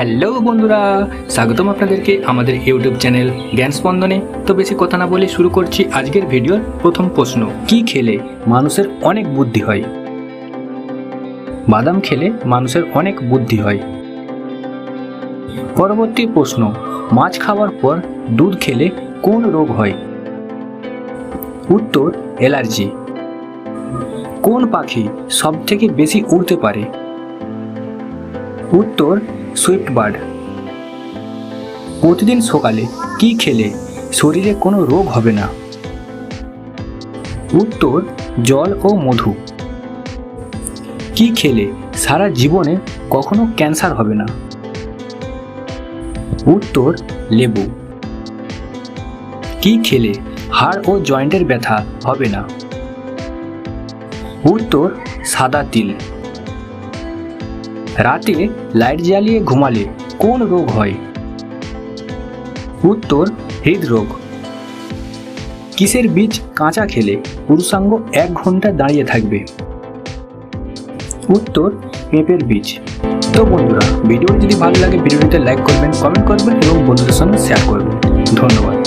Hello বন্ধুরা, স্বাগতম আপনাদেরকে আমাদের ইউটিউব চ্যানেল জ্ঞান স্পন্দনে। তো বেশি কথা না বলে শুরু করছি আজকের ভিডিওর প্রথম প্রশ্ন। কি খেলে মানুষের অনেক বুদ্ধি হয়? বাদাম খেলে মানুষের অনেক বুদ্ধি হয়। পরবর্তী প্রশ্ন, মাছ খাওয়ার পর দুধ খেলে কোন রোগ হয়? উত্তর, অ্যালার্জি। কোন পাখি সবথেকে বেশি উড়তে পারে? উত্তর, সুইফট বার্ড। প্রতিদিন সকালে কি খেলে শরীরে কোনো রোগ হবে না? উত্তর, জল ও মধু। কি খেলে সারা জীবনে কখনো ক্যান্সার হবে না? উত্তর, লেবু। কি খেলে হাড় ও জয়েন্টের ব্যথা হবে না? উত্তর, সাদা তিল। রাতে লাইট জ্বালিয়ে ঘুমালে কোন রোগ হয়? উত্তর, হৃদরোগ। কিসের বীজ কাঁচা খেলে পুরুষাঙ্গ 1 ঘন্টা দাঁড়িয়ে থাকবে? উত্তর, পেঁপের বীজ। তো বন্ধুরা, ভিডিওটি যদি ভালো লাগে ভিডিওটিতে লাইক করবেন, কমেন্ট করবেন এবং বন্ধুদের সঙ্গে শেয়ার করবেন। ধন্যবাদ।